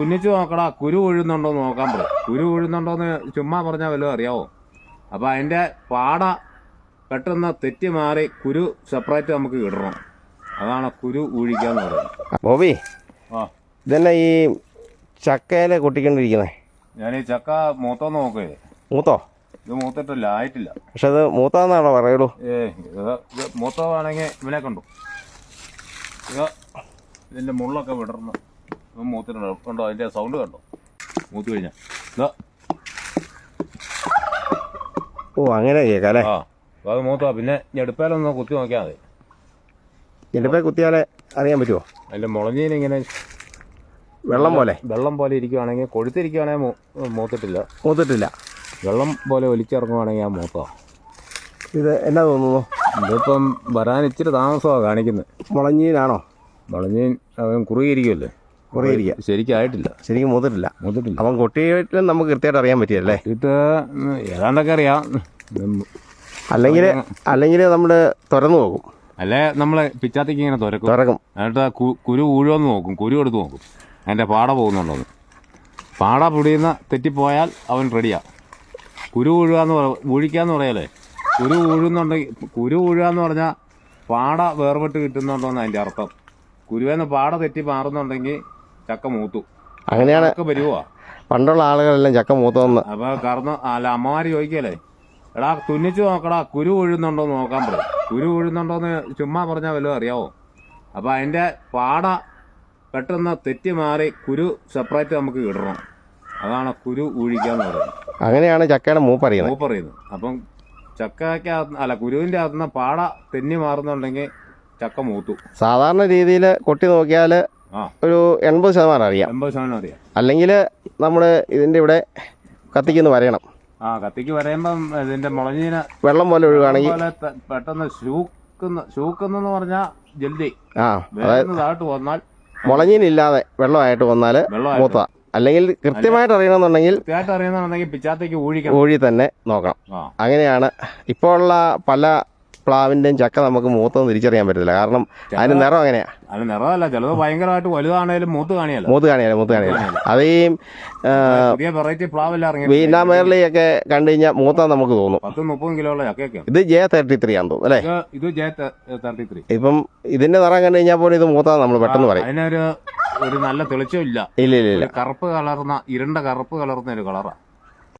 കുഞ്ഞിച്ചു നോക്കടാ, കുരു വീഴുന്നുണ്ടോന്ന് നോക്കാൻ പറയും. കുരു വീഴുന്നുണ്ടോന്ന് ചുമ്മാ പറഞ്ഞാൽ വല്ലതും അറിയാവോ? അപ്പൊ അതിന്റെ പാട പെട്ടെന്ന് തെറ്റി മാറി കുരു സെപ്പറേറ്റ് നമുക്ക് ഇടണം. അതാണ് കുരു ഊഴിക്കാന്ന് പറയുന്നത്. ബോബി, ആ ഇതന്നെ ഈ ചക്കയിലെ കൊട്ടിക്കൊണ്ടിരിക്കുന്നേ. ഞാൻ ഈ ചക്ക മൂത്തോന്ന് നോക്കേ. മൂത്തോ? ഇത് മൂത്തിട്ടില്ല, ആയിട്ടില്ല. പക്ഷെ അത് മൂത്താന്നാണോ പറയുള്ളൂ? ഇത് മൂത്തമാണെങ്കിൽ ഇവനെ കണ്ടു. ഇതിന്റെ മുള്ളൊക്കെ വിടർന്ന് മൂത്തിട്ടുണ്ടോ? കണ്ടോ അതിന്റെ സൗണ്ട് കണ്ടോ? മൂത്ത് കഴിഞ്ഞാ ഓ, അങ്ങനെ കേൾക്കാം അല്ലേ? ആ, അത് മൂത്താ. പിന്നെ ഞെടുപ്പേലൊന്ന് കുത്തി നോക്കിയാൽ മതി. ഞെടുപ്പേ കുത്തിയാലേ അറിയാൻ പറ്റുമോ? അതിന്റെ മുളഞ്ഞീനിങ്ങനെ വെള്ളം പോലെ ഇരിക്കുവാണെങ്കിൽ, കൊഴുത്തിരിക്കുവാണെങ്കിൽ മൂത്തിട്ടില്ല. വെള്ളം പോലെ ഒലിച്ചിറങ്ങുവാണെങ്കിൽ ആ മൂത്താ. ഇത് എന്നാ തോന്നുന്നു? ഇതിപ്പം വരാൻ ഇച്ചിരി താമസമാണ് കാണിക്കുന്നത്. മുളഞ്ഞീനാണോ? മുളഞ്ഞീൻ അവൻ കുറുകിയിരിക്കുമല്ലേ? ശരിക്കും മൂത്തിട്ടില്ല. അപ്പം കൊട്ടിയിട്ട് നമുക്ക് കൃത്യമായിട്ട് അറിയാൻ പറ്റിയല്ലേ? ഇത് ഏതാണ്ടൊക്കെ അറിയാം. അല്ലെങ്കിൽ നമ്മൾ തുറന്നു നോക്കും. അല്ലേ നമ്മളെ പിച്ചാത്തിക്ക് ഇങ്ങനെ തുറക്കും. എന്നിട്ട് കുരു ഊഴുമെന്ന് നോക്കും. കുരു എടുത്ത് നോക്കും അതിൻ്റെ പാട പോകുന്നുണ്ടോന്ന്. പാട പൊടിയുന്ന തെറ്റിപ്പോയാൽ അവൻ റെഡിയാ. കുരു ഊഴിക്കാന്ന് പറയാലേ. കുരു ഊഴുകാന്ന് പറഞ്ഞാൽ പാട വേർപെട്ട് കിട്ടുന്നുണ്ടോന്ന് അതിൻ്റെ അർത്ഥം. കുരുവേന്ന് പാട തെറ്റി മാറുന്നുണ്ടെങ്കിൽ ചക്ക മൂത്തു. അങ്ങനെയാണ് വരുവാ പണ്ടുള്ള ആളുകളെല്ലാം ചക്ക മൂത്തോന്ന്. അപ്പൊ അമ്മമാര് ചോദിക്കല്ലേ, എടാ തുന്നിച്ചു നോക്കടാ, കുരു വീഴുന്നുണ്ടോന്ന് നോക്കാൻ പറയും. കുരു വീഴുന്നുണ്ടോന്ന് ചുമ്മാ പറഞ്ഞാൽ വല്ലതും അറിയാവോ? അപ്പൊ അതിന്റെ പാട പെട്ടെന്ന് തെറ്റി മാറി കുരു സെപ്പറേറ്റ് നമുക്ക് ഇടണം. അതാണ് കുരു ഊഴിക്കാന്ന് പറയുന്നത്. അങ്ങനെയാണ് ചക്കയുടെ മൂപ്പറിയുന്നത്. അപ്പം കുരുവിന്റെ അകത്തുനിന്ന് പാട തെന്നി മാറുന്നുണ്ടെങ്കിൽ ചക്ക മൂത്തു. സാധാരണ രീതിയിൽ കൊട്ടി നോക്കിയാൽ ഒരു 80% അറിയാം. അല്ലെങ്കിൽ നമ്മൾ ഇതിന്റെ ഇവിടെ കത്തിക്കുന്ന വരയണം. കത്തിക്ക് വരയുമ്പം ഇതിന്റെ മുളഞ്ഞീന വെള്ളം പോലെ ഒഴുകുകയാണെങ്കിൽ പെട്ടെന്ന് ഷൂക്കെന്ന് പറഞ്ഞാൽ ജൽദി താഴ്ത്തു വന്നാൽ, മുളഞ്ഞീനില്ലാതെ വെള്ളമായിട്ട് വന്നാൽ മൂത്ത. അല്ലെങ്കിൽ കൃത്യമായിട്ട് അറിയണമെന്നുണ്ടെങ്കിൽ പിച്ചാത്തേക്ക് ഊഴി തന്നെ നോക്കണം. അങ്ങനെയാണ് ഇപ്പോൾ ഉള്ള പല പ്ലാവിന്റെയും ചക്ക നമുക്ക് മൂത്തൊന്നും തിരിച്ചറിയാൻ പറ്റത്തില്ല. കാരണം അതിന് നിറം അങ്ങനെയാ. അത് നിറമല്ല, ചിലത് ഭയങ്കരമായിട്ട് വലുതാണേലും മൂത്ത് കാണിയല്ല. അത് ഈ പുതിയ വെറൈറ്റി പ്ലാവെല്ലാം ഇറങ്ങി വീനാമേർലിയൊക്കെ കണ്ടു കഴിഞ്ഞാൽ മൂത്താൻ നമുക്ക് തോന്നും. 30 കിലോയുള്ള ചക്കയൊക്കെ. ഇത് J33 ആണെന്ന് തോന്നുന്നു അല്ലേ? ഇത് J33. ഇപ്പം ഇതിന്റെ നിറം കണ്ടു കഴിഞ്ഞാൽ പോലും ഇത് മൂത്താൻ നമ്മൾ പെട്ടെന്ന് പറയും. അതിനൊരു നല്ല തെളിച്ചം ഇല്ല. ഇല്ല. കറുപ്പ് കലർന്ന ഇരുണ്ട കറുപ്പ് കലർന്ന ഒരു കളറാ.